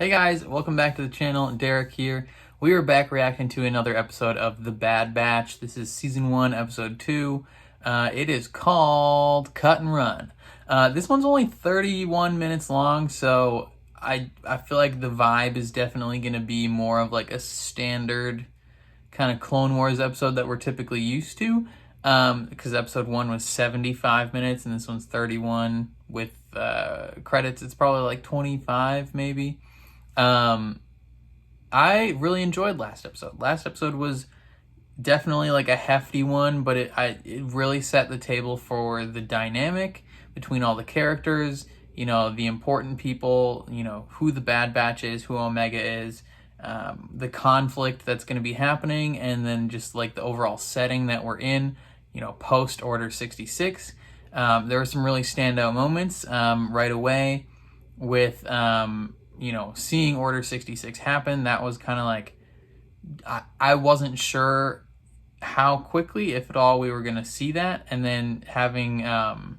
Hey guys, welcome back to the channel. Derek here. We are back reacting to another episode of The Bad Batch. This is season 1, episode 2. It is called Cut and Run. This one's only 31 minutes long, so I feel like the vibe is definitely going to be more of like a standard kind of Clone Wars episode that we're typically used to. Because episode 1 was 75 minutes and this one's 31 with credits. It's probably like 25 maybe. I really enjoyed last episode. Last episode was definitely like a hefty one, but it really set the table for the dynamic between all the characters, you know, the important people, you know, who the Bad Batch is, who Omega is, the conflict that's going to be happening, and then just like the overall setting that we're in, you know, post Order 66. There were some really standout moments right away with you know, seeing Order 66 happen. That was kind of like, I wasn't sure how quickly, if at all, we were going to see that. And then having young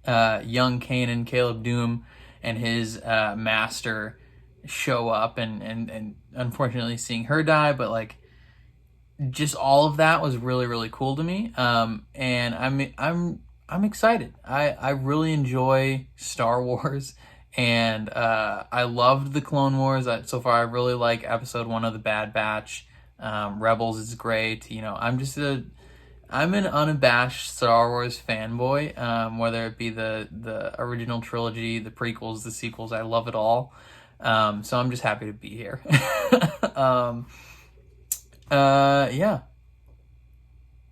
Kanan, Caleb Doom, and his master show up and unfortunately seeing her die, but like just all of that was really, really cool to me. And I'm excited. I really enjoy Star Wars. And I loved the Clone Wars. So far, I really like episode 1 of the Bad Batch. Rebels is great. You know, I'm an unabashed Star Wars fanboy. Whether it be the original trilogy, the prequels, the sequels, I love it all. So I'm just happy to be here. Yeah.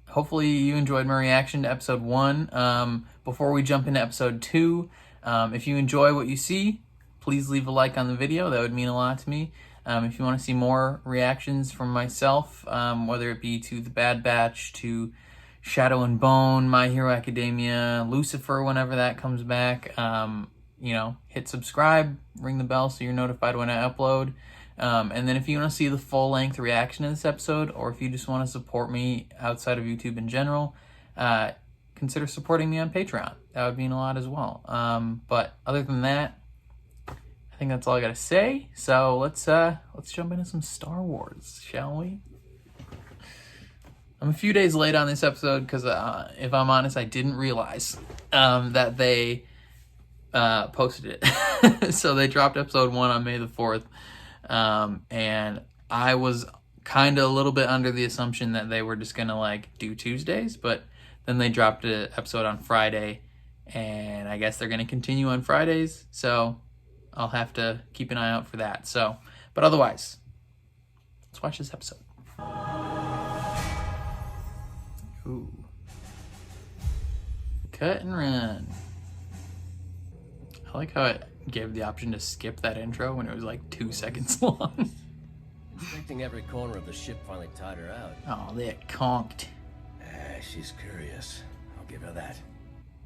Hopefully you enjoyed my reaction to episode 1. Before we jump into episode 2. If you enjoy what you see, please leave a like on the video. That would mean a lot to me. If you want to see more reactions from myself, whether it be to The Bad Batch, to Shadow and Bone, My Hero Academia, Lucifer, whenever that comes back, you know, hit subscribe, ring the bell so you're notified when I upload. And then if you want to see the full-length reaction to this episode, or if you just want to support me outside of YouTube in general, consider supporting me on Patreon. That would mean a lot as well. But other than that, I think that's all I gotta say. So let's jump into some Star Wars, shall we? I'm a few days late on this episode because if I'm honest, I didn't realize that they posted it. So they dropped episode 1 on May the 4th, and I was kind of a little bit under the assumption that they were just gonna like do Tuesdays, but then they dropped an episode on Friday, and I guess they're going to continue on Fridays, so I'll have to keep an eye out for that. So, but otherwise, let's watch this episode. Ooh. Cut and run. I like how it gave the option to skip that intro when it was like 2 seconds long. Inspecting every corner of the ship finally tied her out. Oh, they conked. She's curious. I'll give her that.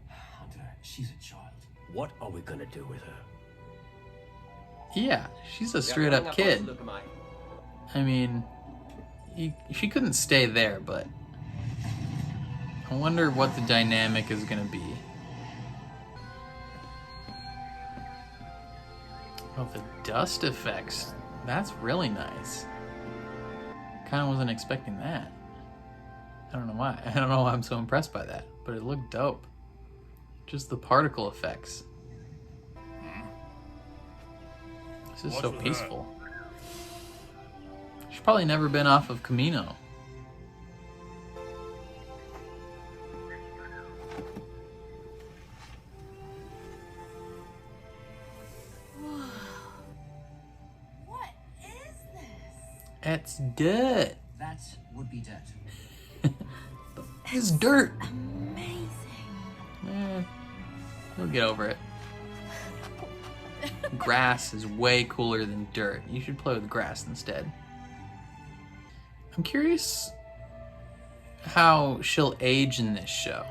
Hunter, she's a child. What are we gonna do with her? Yeah, she's a straight up kid. I mean, she couldn't stay there, but I wonder what the dynamic is gonna be. Oh, the dust effects. That's really nice. Kind of wasn't expecting that. I don't know why. I don't know why I'm so impressed by that, but it looked dope. Just the particle effects. This is so peaceful. She's probably never been off of Camino. Whoa. What is this? It's dirt. That would be dirt. It's dirt. Amazing. We'll get over it. Grass is way cooler than dirt. You should play with grass instead. I'm curious how she'll age in this show.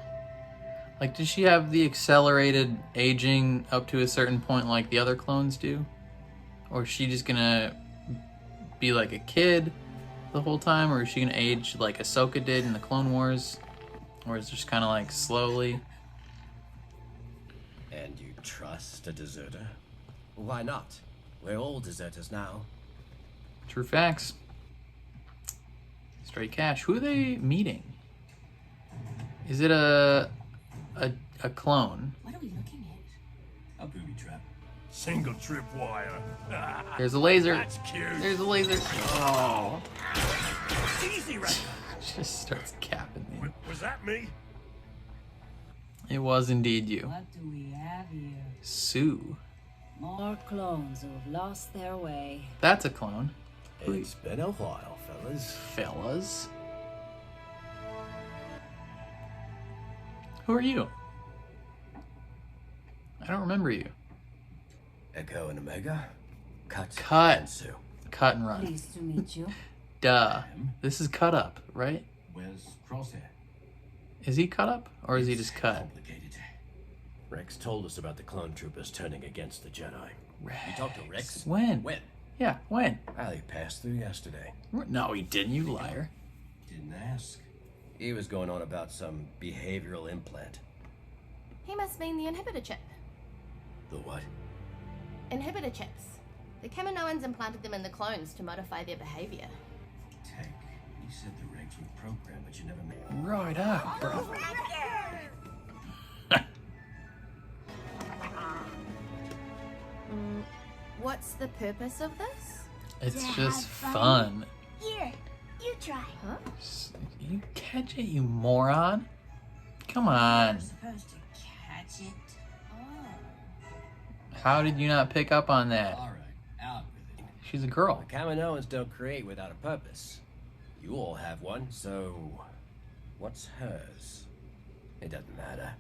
Like, does she have the accelerated aging up to a certain point like the other clones do? Or is she just gonna be like a kid the whole time? Or is she gonna age like Ahsoka did in the Clone Wars? Or is it just kind of like slowly? And you trust a deserter? Why not? We're all deserters now. True facts. Straight cash. Who are they meeting? Is it a clone? What are we looking at? A booby trap. Single trip wire. There's a laser. That's cute. There's a laser. Oh. Easy right. Just starts capping me. Was that me? It was indeed you. What do we have here? Sue. More clones who've lost their way. That's a clone. It's been a while, fellas. Fellas. Who are you? I don't remember you. Echo and Omega. Cut. Cut. And Sue. Cut and run. Pleased to meet you. Duh. This is cut up, right? Where's Crosshair? Is he cut up or is he just cut? Complicated. Rex told us about the clone troopers turning against the Jedi. Rex. You talked to Rex? When? When? Yeah, when? Ali passed through yesterday. No, he didn't, you liar. Didn't ask. He was going on about some behavioral implant. He must mean the inhibitor chip. The what? Inhibitor chips. The Kaminoans implanted them in the clones to modify their behavior. Tech. You said the regs were programmed, but you never made. Right up, bro. What's the purpose of this? It's To just have fun. Here, you try. Huh? You catch it, you moron. Come on. Supposed to catch it. How did you not pick up on that? All right, out with it. She's a girl. The Kaminoans don't create without a purpose. You all have one, so what's hers? It doesn't matter.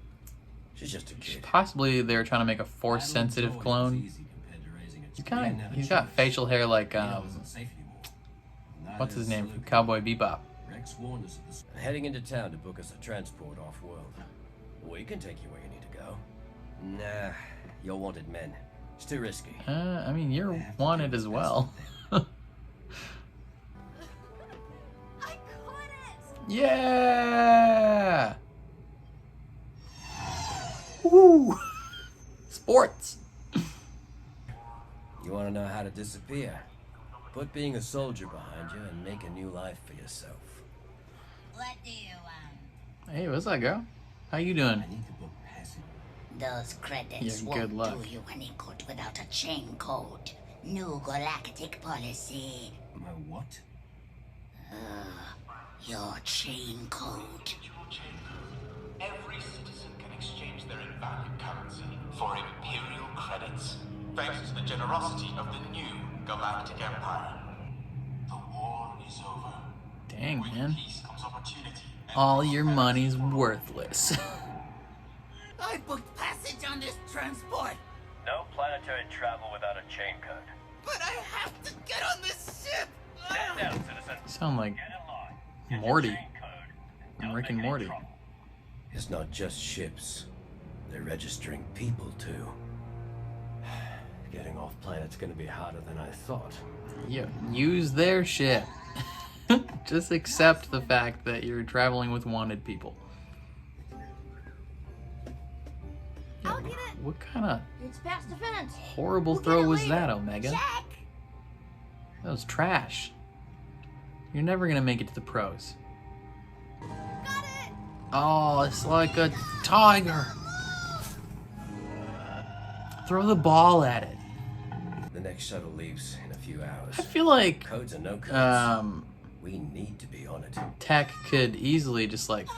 She's just a kid. Possibly they're trying to make a force-sensitive Battle clone. droid's easy compared to raising a You child. kind Didn't have of, a he's got choice. facial hair like Data wasn't safe anymore. what's his Neither name is from Luke. Cowboy Bebop? Rex warned us of this. I'm heading into town to book us a transport off-world. We can take you where you need to go. Nah, you're wanted men. It's too risky. I mean, you're wanted as well. I caught it! Yeah! Woo! Sports. You want to know how to disappear? Put being a soldier behind you and make a new life for yourself. What do you want? Hey, what's up, girl? How you doing? I need to book passing. Those credits Yeah, good won't luck. do you any good without a chain code. New galactic policy. My what? Your chain code. Every citizen can exchange their invalid currency for Imperial credits, thanks to the generosity of the new Galactic Empire. The war is over. Dang, With man. peace comes opportunity. and All your prosperity. money's worthless. I booked passage on this transport, No planetary travel without a chain code. but I have to get on this ship. Stand down, citizen. Sound like Get in line. Get Morty. your chain code. From Don't Rick and make any Morty. trouble. It's not just ships. They're registering people, too. Getting off planet's gonna be harder than I thought. Yeah, use their shit. Just accept the fact that you're traveling with wanted people. I'll get it! What kind of It's past defense. horrible We'll get throw it was later. that, Omega? Check! That was trash. You're never gonna make it to the pros. Got it! Oh, it's like a tiger. Throw the ball at it. The next shuttle leaves in a few hours. I feel like Codes or no codes, um, we need to be on it. Tech could easily just like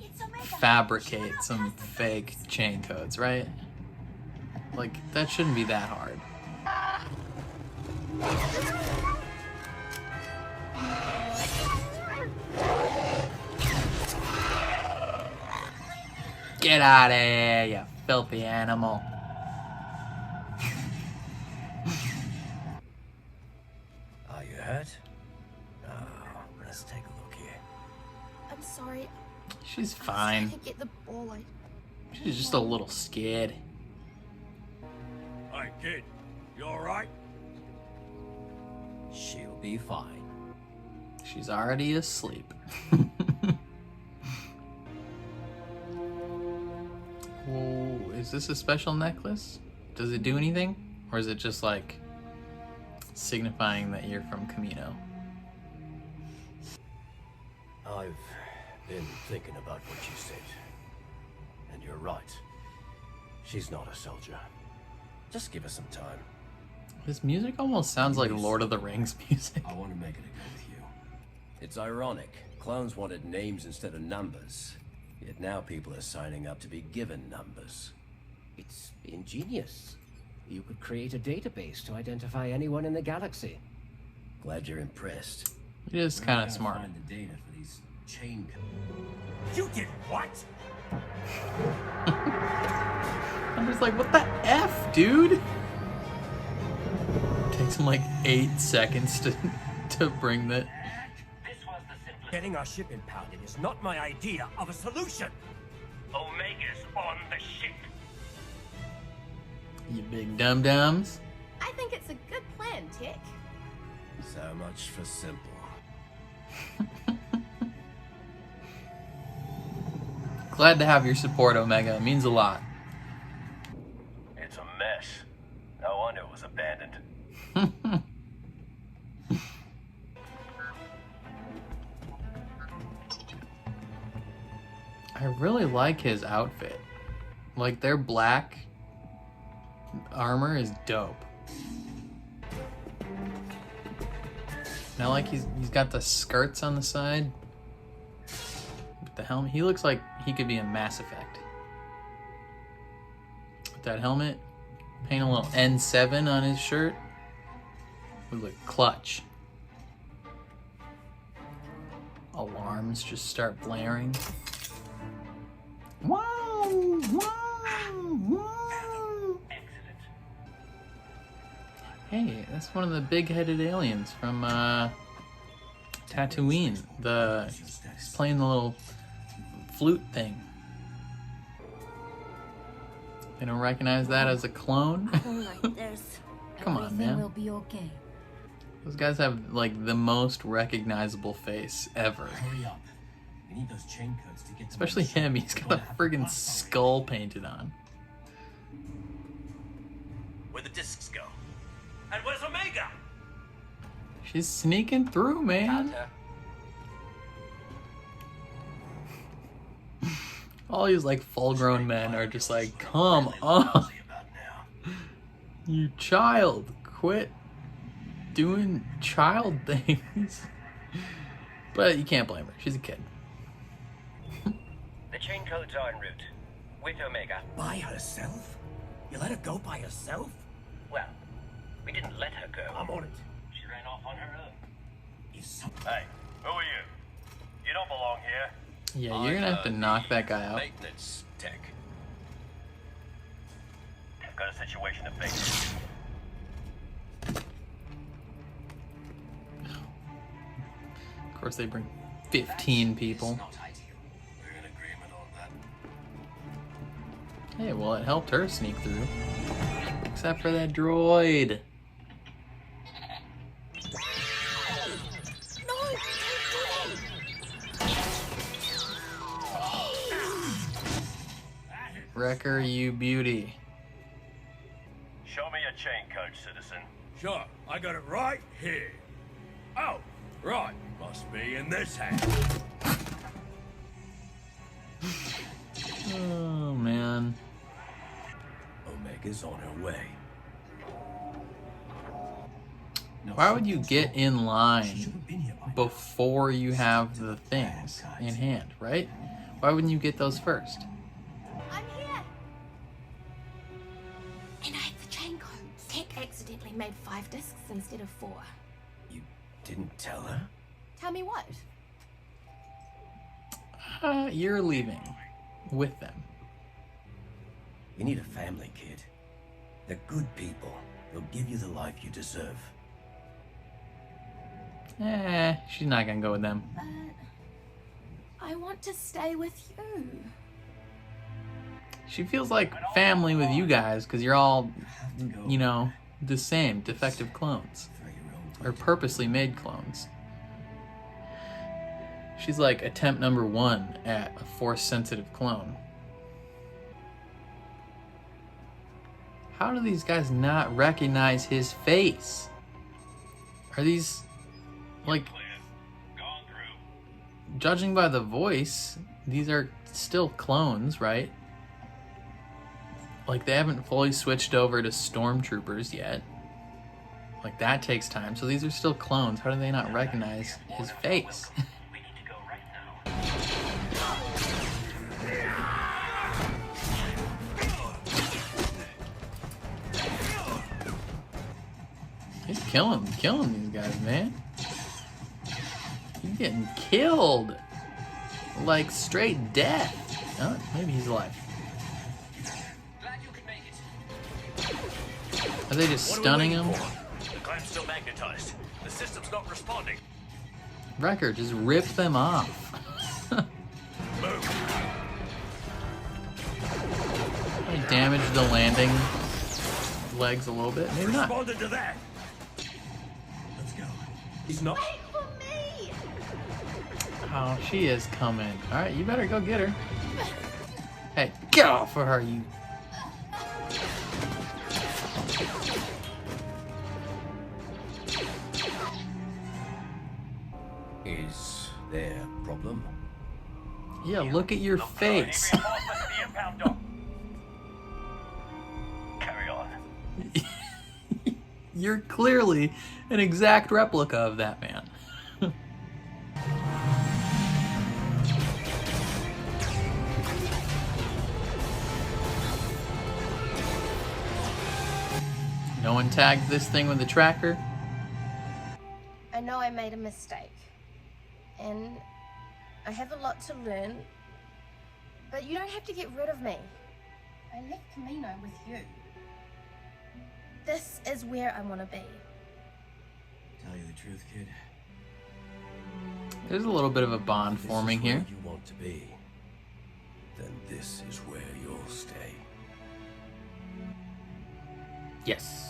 It's Omega. fabricate some fake chain codes, right? Like that shouldn't be that hard. Get out of here, you filthy animal. Are you hurt? Oh, let's take a look here. I'm sorry. She's I fine. was trying to get the ball. She's just a little scared. Hey, kid. You alright? She'll be fine. She's already asleep. Whoa, is this a special necklace? Does it do anything? Or is it just like signifying that you're from Camino. I've been thinking about what you said. And you're right. She's not a soldier. Just give us some time. This music almost sounds like Lord of the Rings music. I want to make it a go with you. It's ironic. Clones wanted names instead of numbers. Yet now people are signing up to be given numbers. It's ingenious. You could create a database to identify anyone in the galaxy. Glad you're impressed. It is kind of Gotta smart. Find the data for these chain codes. You did what? I'm just like, what the F, dude? Takes him like 8 seconds to bring that. This was the simplest. Getting our ship impounded is not my idea of a solution. Omega's on the ship. You big dum-dums. I think it's a good plan, Tech. So much for simple. Glad to have your support, Omega. It means a lot. It's a mess. No wonder it was abandoned. I really like his outfit. Like, their black armor is dope. And I like he's got the skirts on the side. With the helmet. He looks like he could be in Mass Effect. With that helmet. Paint a little N7 on his shirt. Would look clutch. Alarms just start blaring. Wow! Wow! Wow! Excellent. Hey, that's one of the big-headed aliens from Tatooine. He's playing the little flute thing. They don't recognize that as a clone. Alright, there's... Come on, Everything man. will be okay. Those guys have like the most recognizable face ever. Hurry up. We need those chain codes to get. Especially him. He's got a friggin' skull painted on. Where the discs go? And where's Omega? She's sneaking through, man. All these like full-grown men are just like, come on, you child, quit doing child things. But you can't blame her. She's a kid. The chain codes are en route. With Omega. By herself? You let her go by herself? Well, we didn't let her go. I'm on it. She ran off on her own. Is some- Hey, who are you? You don't belong here. Yeah, you're gonna have to knock that guy out. Maintenance tech. I've got a situation to face. Of course, they bring 15 people. Not ideal. We're in agreement on that. Hey, well, it helped her sneak through. Except for that droid. Wrecker, you beauty. Show me your chain code, citizen. Sure, I got it right here. Oh, right. Must be in this hand. Oh, man. Omega's on her way. Why would you get in She line should have been here by now. before you have the things in hand, right? Why wouldn't you get those first? I'm here. And I have the chain codes. Tech accidentally made 5 discs instead of 4. You didn't tell her? Tell me what? You're leaving with them. You need a family, kid. They're good people. They'll give you the life you deserve. She's not gonna go with them. But I want to stay with you. She feels like family with you guys because you're all, you know, the same defective clones. For your own Or purposely made clones. She's like attempt number 1 at a force-sensitive clone. How do these guys not recognize his face? Are these, like, judging by the voice, these are still clones, right? Like, they haven't fully switched over to stormtroopers yet. Like, that takes time. So these are still clones. How do they not recognize his face? We need to go right now. He's killing these guys, man. He's getting killed. Like, straight death. Oh, maybe he's alive. Glad you could make it. Are they just stunning him? The clamp's still magnetized. The system's not responding. Wrecker, just rip them off. I damaged the landing legs a little bit. Maybe not. Responded to that. Let's go. He's not. Wait for me! Oh, she is coming. All right, you better go get her. Hey, get off of her, you. Is there a problem? Yeah, look at your face. Reinforcements at the impound dock. Carry on. You're clearly an exact replica of that man. No one tagged this thing with a tracker. I know I made a mistake. And I have a lot to learn. But you don't have to get rid of me. I left Camino with you. This is where I want to be. Tell you the truth, kid. There's a little bit of a bond If this forming is where here. you want to be, then this is where you'll stay. Yes.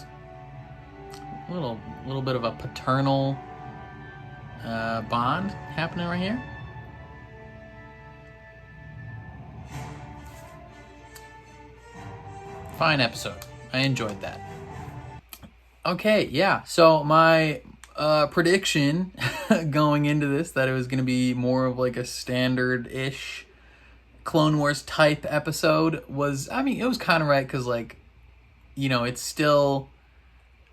Little bit of a paternal bond happening right here. Fine episode. I enjoyed that. Okay, yeah. So my prediction going into this, that it was going to be more of like a standard-ish Clone Wars type episode, was, I mean, it was kind of right, because, like, you know, it's still,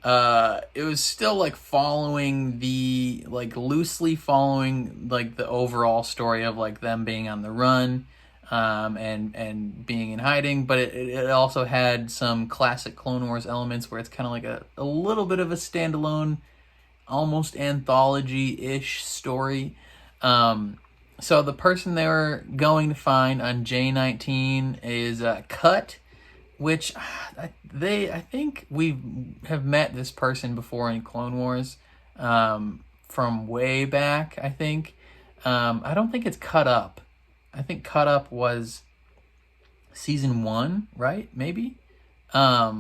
it was still, like, following the, like, loosely following, like, the overall story of, like, them being on the run, and being in hiding, but it also had some classic Clone Wars elements where it's kind of like a little bit of a standalone, almost anthology-ish story. So the person they were going to find on J19 is Cut, which I think we have met this person before in Clone Wars, from way back, I think. I don't think it's Cut Up. I think Cut Up was season 1, right? Maybe? I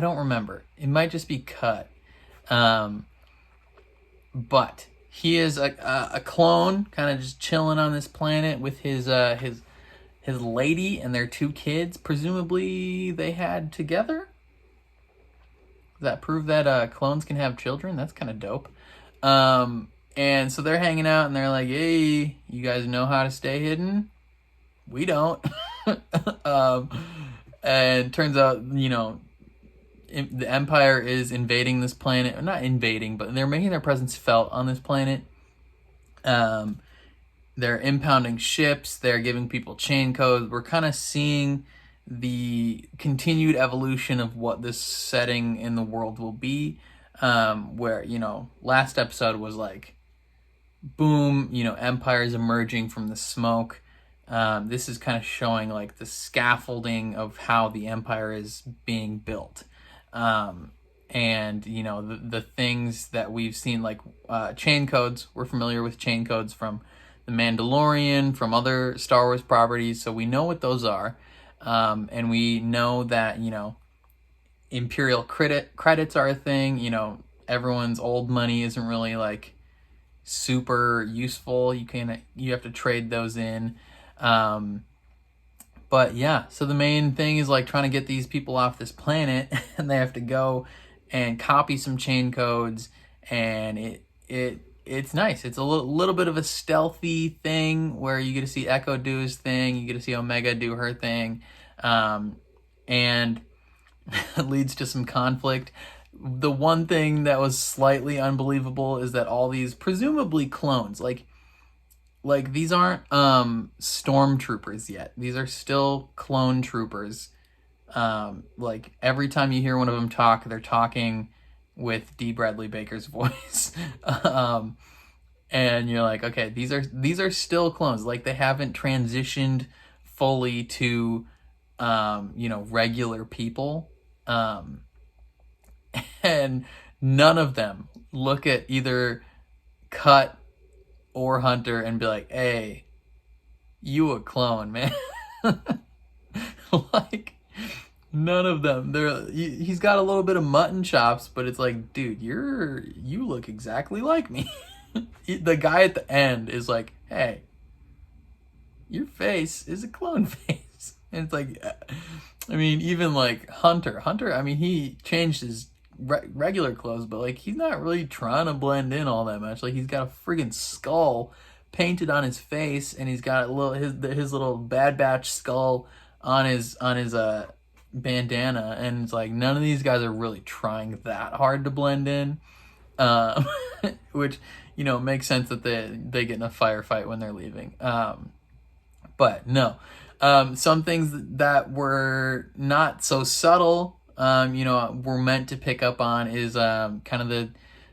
don't remember. It might just be Cut. But he is a clone, kind of just chilling on this planet with his lady and their 2 kids. Presumably they had together. Does that prove that clones can have children? That's kind of dope. And so they're hanging out and they're like, hey, you guys know how to stay hidden? We don't. And turns out, you know, the Empire is invading this planet. Or not invading, but they're making their presence felt on this planet. They're impounding ships. They're giving people chain codes. We're kind of seeing the continued evolution of what this setting in the world will be. Where, you know, last episode was like, boom, you know, Empire's emerging from the smoke. This is kind of showing like the scaffolding of how the Empire is being built. And, you know, the things that we've seen, like chain codes. We're familiar with chain codes from The Mandalorian, from other Star Wars properties, so we know what those are. And we know that, you know, Imperial credits are a thing. You know, everyone's old money isn't really like super useful. You have to trade those in. But yeah, so the main thing is like trying to get these people off this planet, and they have to go and copy some chain codes and it's nice. It's a little bit of a stealthy thing where you get to see Echo do his thing, you get to see Omega do her thing, and it leads to some conflict. The one thing that was slightly unbelievable is that all these presumably clones, like these aren't stormtroopers yet. These are still clone troopers. Like every time you hear one of them talk, they're talking with D. Bradley Baker's voice. And you're like, okay, these are still clones. Like they haven't transitioned fully to regular people. And none of them look at either Cut or Hunter and be like, hey, you a clone, man. Like none of them. He's got a little bit of mutton chops, but it's like, dude, you look exactly like me. The guy at the end is like, hey, your face is a clone face. And it's like, I mean, even like Hunter, I mean, he changed his regular clothes, but like he's not really trying to blend in all that much. Like he's got a friggin' skull painted on his face, and he's got his little Bad Batch skull on his bandana, and it's like none of these guys are really trying that hard to blend in, which makes sense that they get in a firefight when they're leaving. But no, some things that were not so subtle, we're meant to pick up on is kind of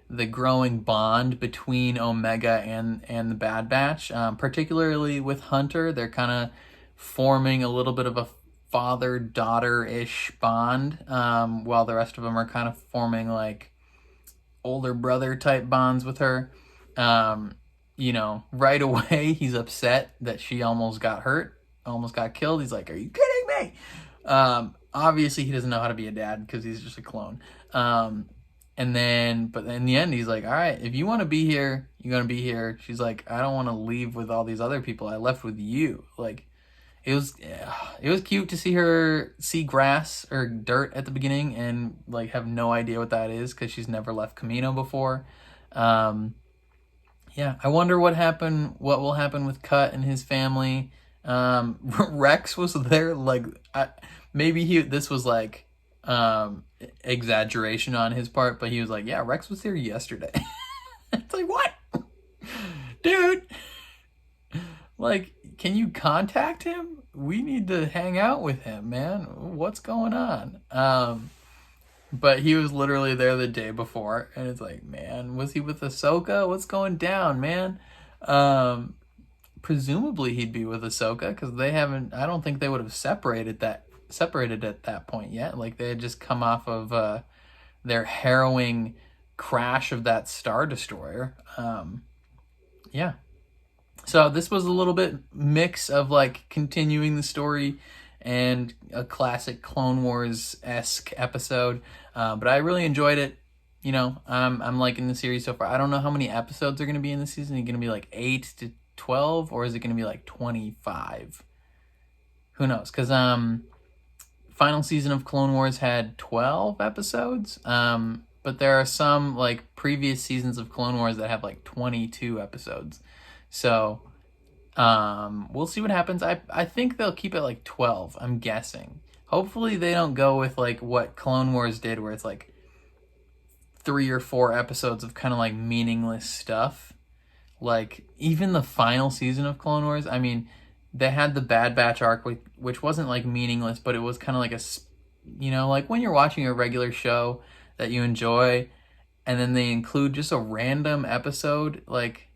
the growing bond between Omega and the Bad Batch, particularly with Hunter. They're kind of forming a little bit of a father-daughter-ish bond, while the rest of them are kind of forming like older brother type bonds with her. Right away he's upset that she almost got hurt, almost got killed. He's like, are you kidding me? Obviously he doesn't know how to be a dad because he's just a clone. But in the end he's like, all right, if you want to be here, you're going to be here. She's like, I don't want to leave with all these other people. I left with you. Like, it was cute to see her see grass or dirt at the beginning and like have no idea what that is because she's never left Camino before. Yeah, I wonder what will happen with Cut and his family. Rex was there, like maybe this was like exaggeration on his part, but he was like, yeah, Rex was here yesterday. It's like, what? Dude, like, can you contact him? We need to hang out with him, man. What's going on? But he was literally there the day before, and it's like, man, was he with Ahsoka? What's going down, man? Presumably he'd be with Ahsoka because I don't think they would have separated at that point yet. Like they had just come off of their harrowing crash of that Star Destroyer. Yeah. So this was a little bit mix of like continuing the story and a classic Clone Wars-esque episode. But I really enjoyed it. I'm liking the series so far. I don't know how many episodes are going to be in the season. Is it going to be like 8 to 12 or is it going to be like 25? Who knows? Because final season of Clone Wars had 12 episodes. But there are some like previous seasons of Clone Wars that have like 22 episodes. So we'll see what happens. I think they'll keep it like 12, I'm guessing. Hopefully they don't go with like what Clone Wars did where it's like 3 or 4 episodes of kind of like meaningless stuff. Like even the final season of Clone Wars, I mean, they had the Bad Batch arc which wasn't like meaningless, but it was kind of like like when you're watching a regular show that you enjoy and then they include just a random episode like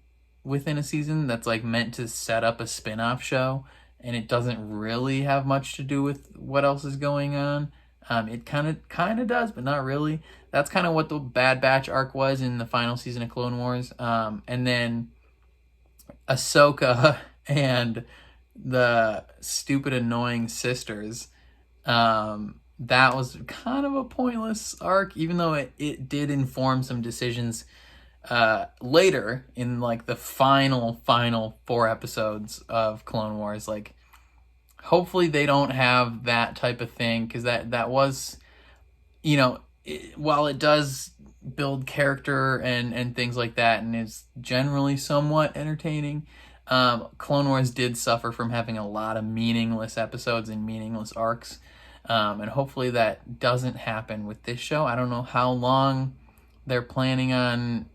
within a season that's like meant to set up a spin-off show and it doesn't really have much to do with what else is going on. It kind of does, but not really. That's kind of what the Bad Batch arc was in the final season of Clone Wars. And then Ahsoka and the stupid annoying sisters, that was kind of a pointless arc, even though it did inform some decisions later in like the final 4 episodes of Clone Wars. Like hopefully they don't have that type of thing because that was while it does build character and things like that, and is generally somewhat entertaining, Clone Wars did suffer from having a lot of meaningless episodes and meaningless arcs, and hopefully that doesn't happen with this show. I don't know how long they're planning on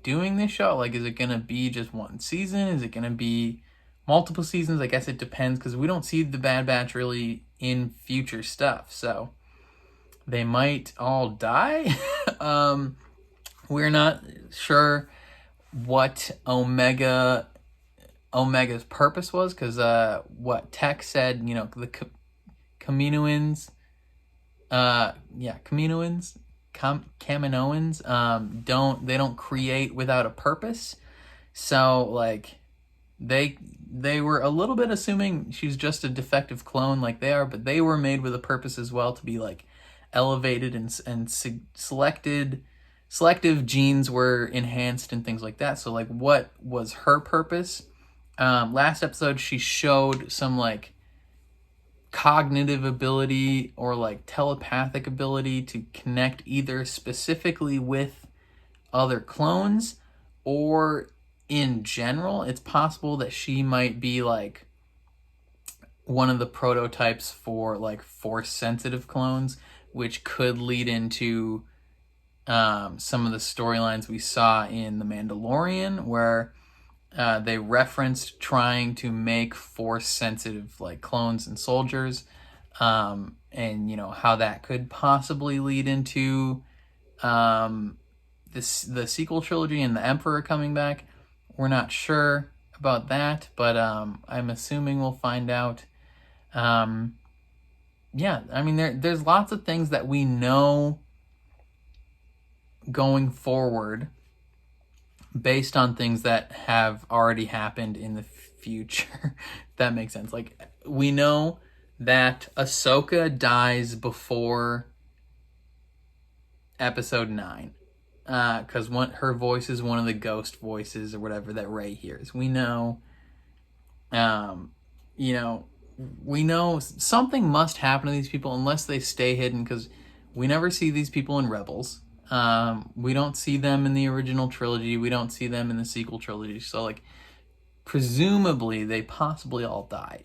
doing this show. Like, is it gonna be just one season? Is it gonna be multiple seasons? I guess it depends, because we don't see the Bad Batch really in future stuff, so they might all die. We're not sure what Omega's purpose was, because what Tech said, the Kaminoans, Kaminoans, don't create without a purpose. So like they were a little bit assuming she's just a defective clone like they are, but they were made with a purpose as well, to be like elevated and selective genes were enhanced and things like that. So like, what was her purpose? Last episode she showed some like cognitive ability or like telepathic ability to connect either specifically with other clones or in general. It's possible that she might be like one of the prototypes for like force sensitive clones, which could lead into some of the storylines we saw in The Mandalorian, where they referenced trying to make force sensitive like clones and soldiers, and how that could possibly lead into the sequel trilogy and the Emperor coming back. We're not sure about that, but I'm assuming we'll find out. Yeah, I mean, there's lots of things that we know going forward based on things that have already happened in the future. That makes sense. Like, we know that Ahsoka dies before episode 9, because her voice is one of the ghost voices or whatever that Rey hears. We know, we know something must happen to these people unless they stay hidden, because we never see these people in Rebels. We don't see them in the original trilogy. We don't see them in the sequel trilogy. So like, presumably they possibly all die.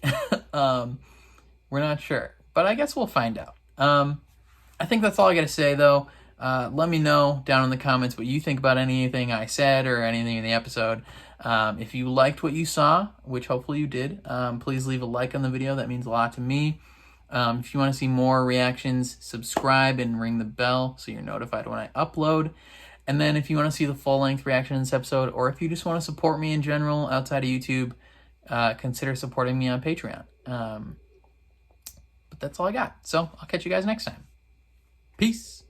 We're not sure, but I guess we'll find out. I think that's all I got to say though. Let me know down in the comments what you think about anything I said or anything in the episode. If you liked what you saw, which hopefully you did, please leave a like on the video. That means a lot to me. If you want to see more reactions, subscribe and ring the bell so you're notified when I upload. And then if you want to see the full-length reaction in this episode, or if you just want to support me in general outside of YouTube, consider supporting me on Patreon. But that's all I got. So I'll catch you guys next time. Peace.